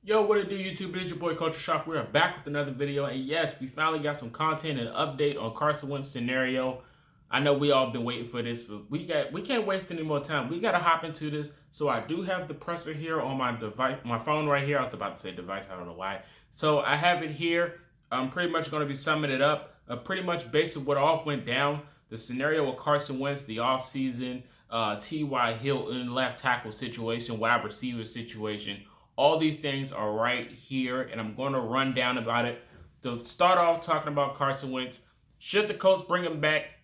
Yo, what it do, YouTube? It is your boy Culture Shock. We are back with another video, and yes, we finally got some content and update on Carson Wentz scenario. I know we all been waiting for this, but we can't waste any more time. We gotta hop into this. So I do have the presser here on my device, my phone right here. I was about to say device, I don't know why. So I have it here. I'm pretty much gonna be summing it up. Pretty much based on what all went down. The scenario with Carson Wentz, the offseason, T.Y. Hilton, left tackle situation, wide receiver situation. All these things are right here, and I'm going to run down about it. To start off talking about Carson Wentz, should the Colts bring him back?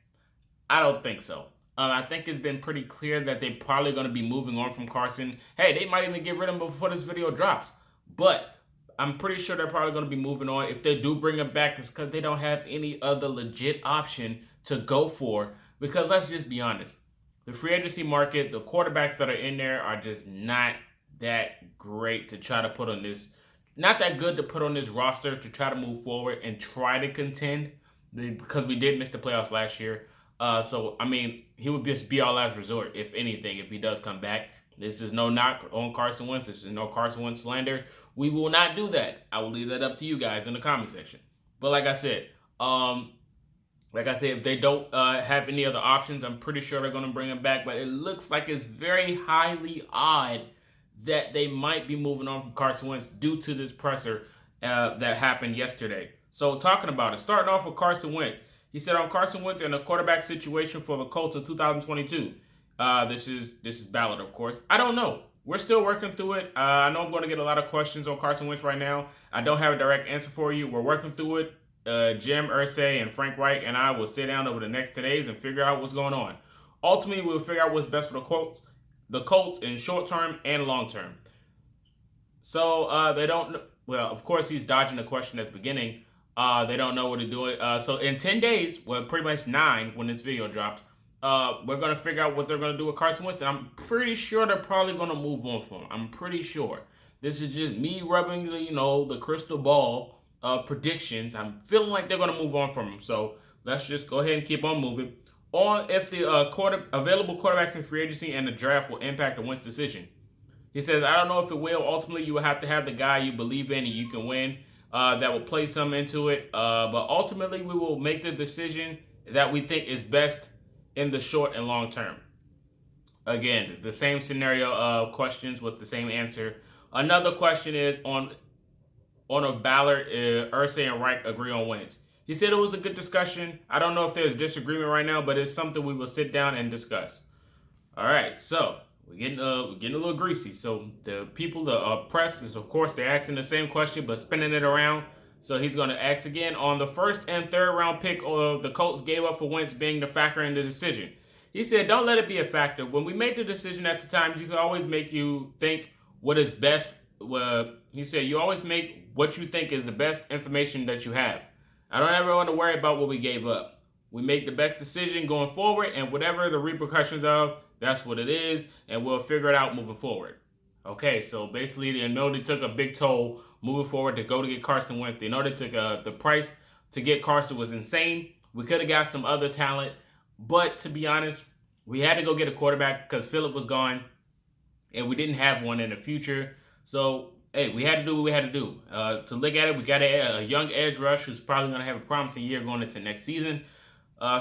I don't think so. I think it's been pretty clear that they're probably going to be moving on from Carson. Hey, they might even get rid of him before this video drops. But I'm pretty sure they're probably going to be moving on. If they do bring him back, it's because they don't have any other legit option to go for. Because let's just be honest. The free agency market, the quarterbacks that are in there are just not that great to try to put on this, not that good to put on this roster to try to move forward and try to contend because we did miss the playoffs last year. So, I mean, he would just be our last resort, if anything, if he does come back. This is no knock on Carson Wentz. This is no Carson Wentz slander. We will not do that. I will leave that up to you guys in the comment section. But like I said, if they don't have any other options, I'm pretty sure they're going to bring him back. But it looks like it's very highly odd that they might be moving on from Carson Wentz due to this presser that happened yesterday. So talking about it, starting off with Carson Wentz. He said on Carson Wentz and the quarterback situation for the Colts in 2022. This is Ballard, of course. I don't know. We're still working through it. I know I'm going to get a lot of questions on Carson Wentz right now. I don't have a direct answer for you. We're working through it. Jim Irsay and Frank Reich and I will sit down over the next 2 days and figure out what's going on. Ultimately, we'll figure out what's best for the Colts in short term and long term. So they don't. Well, of course, he's dodging the question at the beginning. They don't know what to do. So in 10 days, well, pretty much 9 when this video drops, we're gonna figure out what they're gonna do with Carson Wentz. And I'm pretty sure they're probably gonna move on from him. I'm pretty sure. This is just me rubbing the crystal ball predictions. I'm feeling like they're gonna move on from him. So let's just go ahead and keep on moving. On if the available quarterbacks in free agency and the draft will impact the Wentz decision. He says, I don't know if it will. Ultimately, you will have to have the guy you believe in and you can win. That will play some into it. But ultimately, we will make the decision that we think is best in the short and long term. Again, the same scenario questions with the same answer. Another question is on if Ballard, Irsay, and Reich agree on Wentz. He said it was a good discussion. I don't know if there's disagreement right now, but it's something we will sit down and discuss. All right, so we're getting a little greasy. So the people, the press is, of course, they're asking the same question, but spinning it around. So he's going to ask again on the first and third round pick the Colts gave up for Wentz being the factor in the decision. He said, don't let it be a factor. When we make the decision at the time, you can always make you think what is best. He said, you always make what you think is the best information that you have. I don't ever want to worry about what we gave up. We make the best decision going forward, and whatever the repercussions are, that's what it is, and we'll figure it out moving forward. Okay, so basically, they know they took a big toll moving forward to go to get Carson Wentz. They know they took the price to get Carson was insane. We could have got some other talent, but to be honest, we had to go get a quarterback because Phillip was gone, and we didn't have one in the future. So, hey, we had to do what we had to do. To look at it, we got a young edge rush who's probably going to have a promising year going into next season.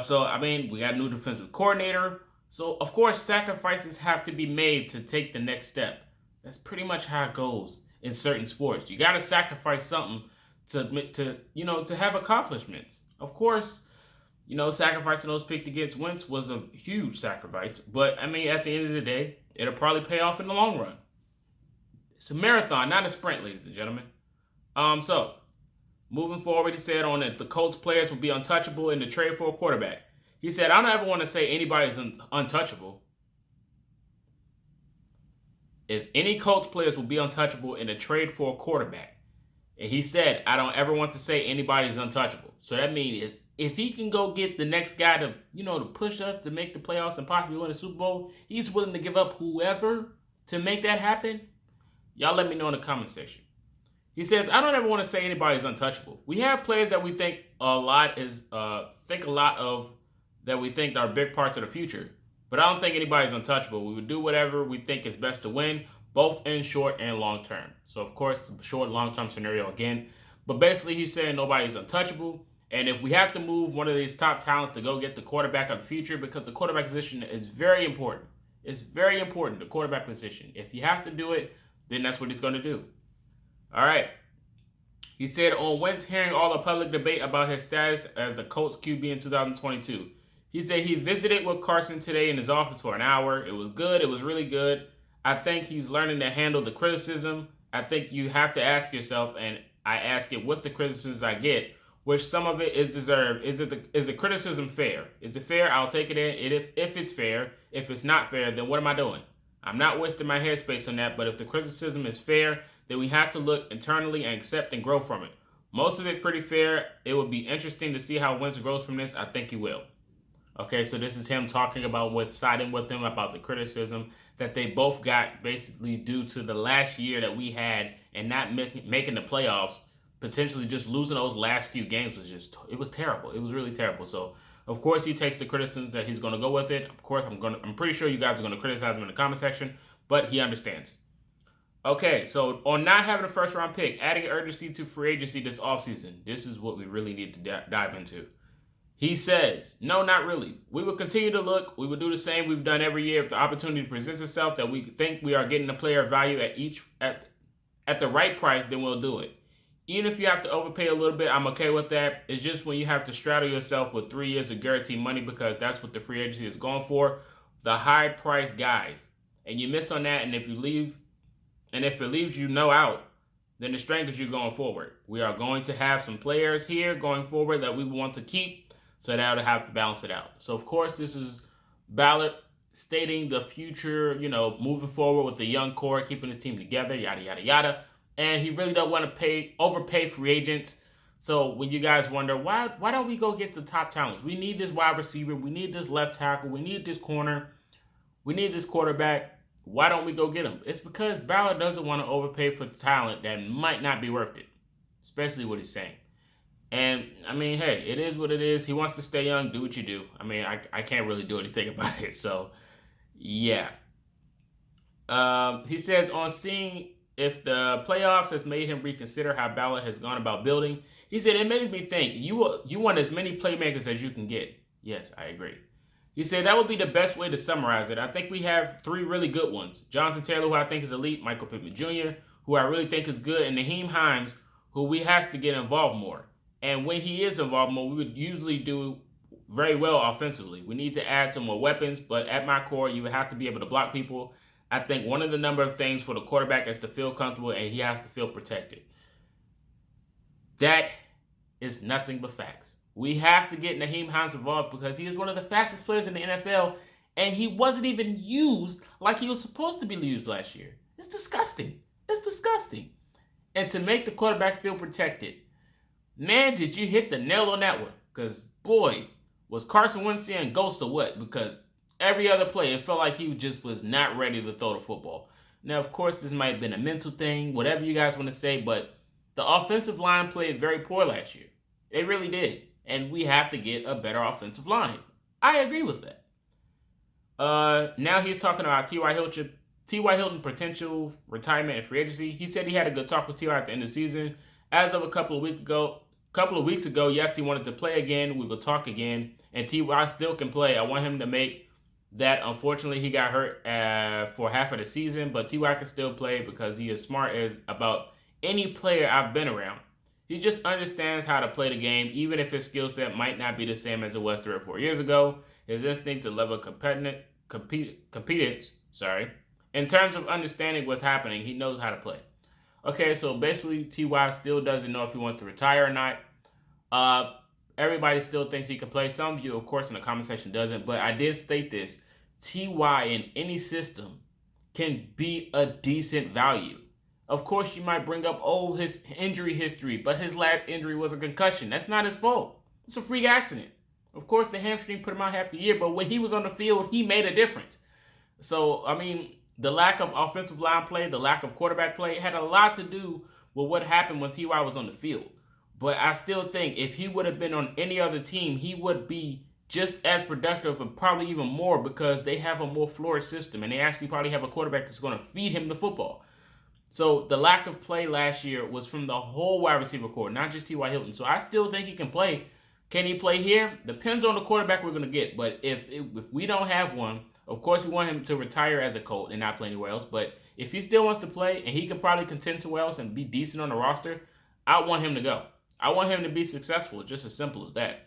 So, I mean, we got a new defensive coordinator. So, of course, sacrifices have to be made to take the next step. That's pretty much how it goes in certain sports. You got to sacrifice something to have accomplishments. Of course, sacrificing those picks against Wentz was a huge sacrifice. But, I mean, at the end of the day, it'll probably pay off in the long run. It's a marathon, not a sprint, ladies and gentlemen. So, moving forward, he said on if the Colts players will be untouchable in the trade for a quarterback. He said, I don't ever want to say anybody's untouchable. If any Colts players will be untouchable in a trade for a quarterback. And he said, I don't ever want to say anybody's untouchable. So that means if he can go get the next guy to push us to make the playoffs and possibly win the Super Bowl, he's willing to give up whoever to make that happen. Y'all let me know in the comment section. He says, I don't ever want to say anybody's untouchable. We have players that we think a lot of that we think are big parts of the future. But I don't think anybody's untouchable. We would do whatever we think is best to win. both in short and long term. So, of course, the short, long term scenario again. But basically, he's saying nobody's untouchable. And if we have to move one of these top talents to go get the quarterback of the future, because the quarterback position is very important. It's very important, the quarterback position. If he has to do it, then that's what he's going to do. All right. He said on Wentz hearing all the public debate about his status as the Colts QB in 2022. He said he visited with Carson today in his office for an hour. It was good. It was really good. I think he's learning to handle the criticism. I think you have to ask yourself, and I ask it with the criticisms I get, which some of it is deserved. Is the criticism fair? Is it fair? I'll take it in. If it's fair. If it's not fair, then what am I doing? I'm not wasting my headspace on that, but if the criticism is fair, then we have to look internally and accept and grow from it. Most of it pretty fair. It would be interesting to see how Wentz grows from this. I think he will. Okay, so this is him talking about what's siding with him about the criticism that they both got basically due to the last year that we had and not making the playoffs, potentially just losing those last few games it was terrible. It was really terrible. So, of course, he takes the criticism that he's going to go with it. Of course, I'm pretty sure you guys are going to criticize him in the comment section, but he understands. Okay, so on not having a first-round pick, adding urgency to free agency this offseason, this is what we really need to dive into. He says, no, not really. We will continue to look. We will do the same we've done every year. If the opportunity presents itself that we think we are getting a player value at the right price, then we'll do it. Even if you have to overpay a little bit, I'm okay with that. It's just when you have to straddle yourself with 3 years of guaranteed money, because that's what the free agency is going for, the high-priced guys. And you miss on that, and if it leaves you no out, then the strength you're going forward. We are going to have some players here going forward that we want to keep, so that'll have to balance it out. So, of course, this is Ballard stating the future, moving forward with the young core, keeping the team together, yada, yada, yada. And he really don't want to overpay free agents. So when you guys wonder, why don't we go get the top talents? We need this wide receiver. We need this left tackle. We need this corner. We need this quarterback. Why don't we go get him? It's because Ballard doesn't want to overpay for talent that might not be worth it, especially what he's saying. And, I mean, hey, it is what it is. He wants to stay young. Do what you do. I mean, I can't really do anything about it. So, yeah. He says, on seeing if the playoffs has made him reconsider how Ballard has gone about building, he said, it makes me think, you want as many playmakers as you can get. Yes, I agree. He said, that would be the best way to summarize it. I think we have 3 really good ones. Jonathan Taylor, who I think is elite. Michael Pittman Jr., who I really think is good. And Naheem Hines, who we have to get involved more. And when he is involved more, we would usually do very well offensively. We need to add some more weapons, but at my core, you would have to be able to block people. I think one of the number of things for the quarterback is to feel comfortable, and he has to feel protected. That is nothing but facts. We have to get Naheem Hines involved because he is one of the fastest players in the NFL, and he wasn't even used like he was supposed to be used last year. It's disgusting. It's disgusting. And to make the quarterback feel protected, man, did you hit the nail on that one? Because, boy, was Carson Wentz seeing ghosts or what? Because every other play, it felt like he just was not ready to throw the football. Now, of course, this might have been a mental thing, whatever you guys want to say, but the offensive line played very poor last year. They really did. And we have to get a better offensive line. I agree with that. Now he's talking about T.Y. Hilton potential retirement and free agency. He said he had a good talk with T.Y. at the end of the season. As of a couple of weeks ago, yes, he wanted to play again. We will talk again. And T.Y. still can play. I want him to make that. Unfortunately, he got hurt for half of the season. But T.Y. can still play because he is smart as about any player I've been around. He just understands how to play the game, even if his skill set might not be the same as it was 3 or 4 years ago. His instincts and level of competence, in terms of understanding what's happening, he knows how to play. Okay, so basically, T.Y. still doesn't know if he wants to retire or not. Everybody still thinks he can play. Some of you, of course, in the comment section doesn't, but I did state this. T.Y. in any system can be a decent value. Of course, you might bring up, his injury history, but his last injury was a concussion. That's not his fault. It's a freak accident. Of course, the hamstring put him out half the year, but when he was on the field, he made a difference. So, I mean, the lack of offensive line play, the lack of quarterback play had a lot to do with what happened when T.Y. was on the field. But I still think if he would have been on any other team, he would be just as productive and probably even more because they have a more flourished system and they actually probably have a quarterback that's going to feed him the football. So the lack of play last year was from the whole wide receiver core, not just T.Y. Hilton. So I still think he can play. Can he play here? Depends on the quarterback we're going to get. But if we don't have one, of course we want him to retire as a Colt and not play anywhere else. But if he still wants to play and he can probably contend somewhere else and be decent on the roster, I want him to go. I want him to be successful. Just as simple as that.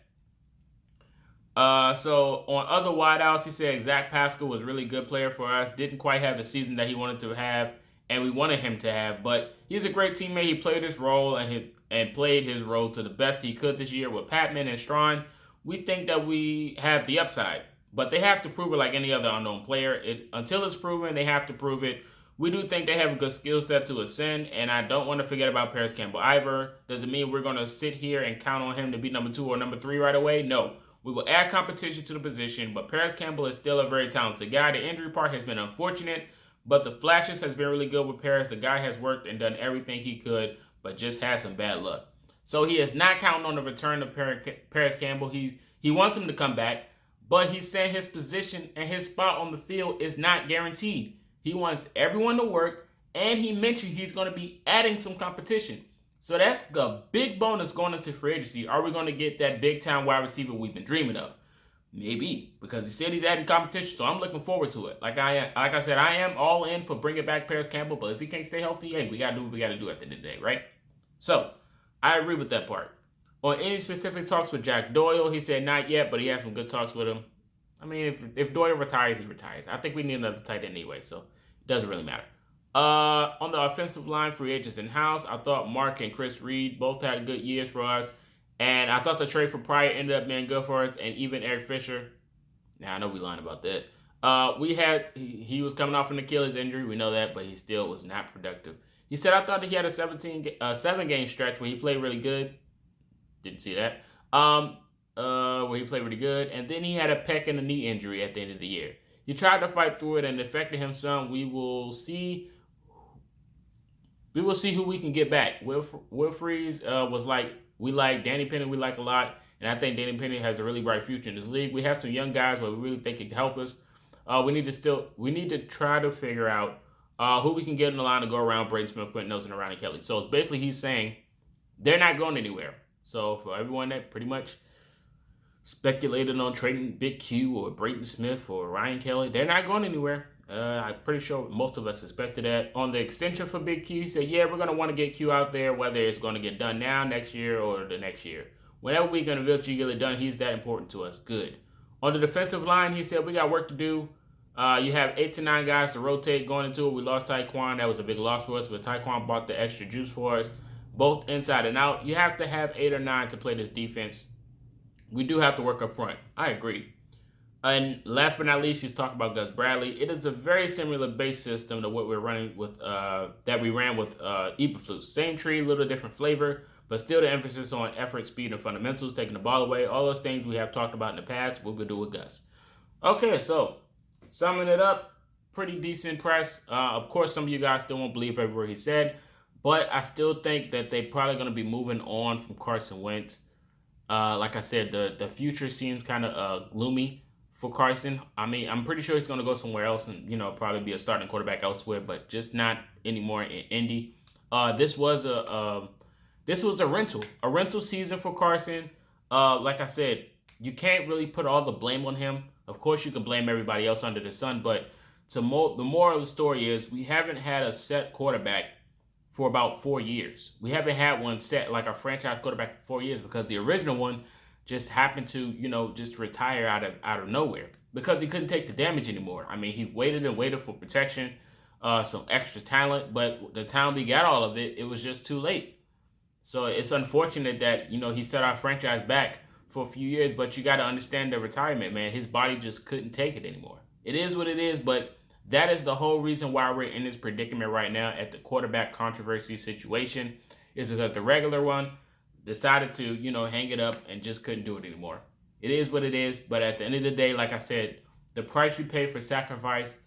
So on other wideouts, he said Zach Pascal was a really good player for us. Didn't quite have the season that he wanted to have and we wanted him to have, but he's a great teammate. He played his role and played his role to the best he could this year with Patman and Strawn. We think that we have the upside, but they have to prove it like any other unknown player. Until it's proven, they have to prove it. We do think they have a good skill set to ascend, and I don't want to forget about Paris Campbell either. Does it mean we're going to sit here and count on him to be number 2 or number 3 right away? No. We will add competition to the position, but Paris Campbell is still a very talented guy. The injury part has been unfortunate, but the flashes has been really good with Paris. The guy has worked and done everything he could, but just had some bad luck. So he is not counting on the return of Paris Campbell. He wants him to come back, but he's saying his position and his spot on the field is not guaranteed. He wants everyone to work, and he mentioned he's going to be adding some competition. So that's the big bonus going into free agency. Are we going to get that big-time wide receiver we've been dreaming of? Maybe, because he said he's adding competition, so I'm looking forward to it. Like I said, I am all in for bringing back Paris Campbell, but if he can't stay healthy, hey, we got to do what we got to do at the end of the day, right? So, I agree with that part. On any specific talks with Jack Doyle, he said not yet, but he had some good talks with him. I mean, if Doyle retires, he retires. I think we need another tight end anyway, so it doesn't really matter. On the offensive line, free agents in-house, I thought Mark and Chris Reed both had good years for us. And I thought the trade for Pryor ended up being good for us, and even Eric Fisher. Now, I know we lying about that. He was coming off an Achilles injury. We know that, but he still was not productive. He said, I thought that he had a 7-game stretch where he played really good. Didn't see that. Where he played really good. And then he had a pec and a knee injury at the end of the year. He tried to fight through it and it affected him some. We will see who we can get back. Will Freeze was like, we like Danny Penny, we like a lot. And I think Danny Penny has a really bright future in this league. We have some young guys, but we really think it can help us. We need to try to figure out who we can get in the line to go around Braden Smith, Quentin Nelson, and Ronnie Kelly. So basically he's saying they're not going anywhere. So for everyone that pretty much speculated on trading Big Q or Braden Smith or Ryan Kelly, they're not going anywhere. I'm pretty sure most of us expected that. On the extension for Big Q, he said, yeah, we're going to want to get Q out there, whether it's going to get done now, next year, or the next year. Whenever we can eventually get it done, he's that important to us. Good. On the defensive line, he said, we got work to do. You have 8 to 9 guys to rotate going into it. We lost Tyquan. That was a big loss for us, but Tyquan brought the extra juice for us, both inside and out. You have to have 8 or 9 to play this defense. We do have to work up front. I agree. And last but not least, he's talking about Gus Bradley. It is a very similar base system to what we're running with that we ran with Eberflus. Same tree, little different flavor, but still the emphasis on effort, speed, and fundamentals, taking the ball away. All those things we have talked about in the past, we're going to do with Gus. Okay, so summing it up, pretty decent press. Of course, some of you guys still won't believe every word he said, but I still think that they're probably going to be moving on from Carson Wentz. Like I said, the future seems kind of gloomy for Carson. I mean, I'm pretty sure he's going to go somewhere else and, probably be a starting quarterback elsewhere, but just not anymore in Indy. This was a rental season for Carson. Like I said, you can't really put all the blame on him. Of course, you can blame everybody else under the sun, but the moral of the story is we haven't had a set quarterback for about 4 years. We haven't had one set like a franchise quarterback for 4 years because the original one just happened to, just retire out of nowhere because he couldn't take the damage anymore. I mean, he waited and waited for protection, some extra talent, but the time we got all of it, it was just too late. So it's unfortunate that, he set our franchise back for a few years, but you got to understand the retirement, man. His body just couldn't take it anymore. It is what it is, but that is the whole reason why we're in this predicament right now at the quarterback controversy situation is because the regular one decided to, hang it up and just couldn't do it anymore. It is what it is, but at the end of the day, like I said, the price you pay for sacrifice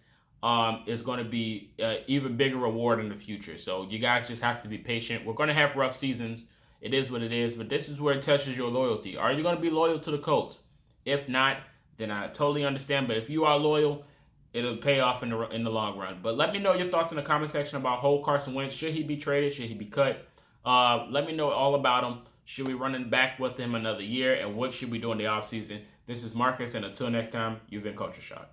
is going to be an even bigger reward in the future. So you guys just have to be patient. We're going to have rough seasons. It is what it is, but this is where it touches your loyalty. Are you going to be loyal to the Colts? If not, then I totally understand. But if you are loyal, it'll pay off in the long run. But let me know your thoughts in the comment section about whole Carson Wentz. Should he be traded? Should he be cut? Let me know all about him. Should we run back with him another year? And what should we do in the offseason? This is Marcus, and until next time, you've been Culture Shock.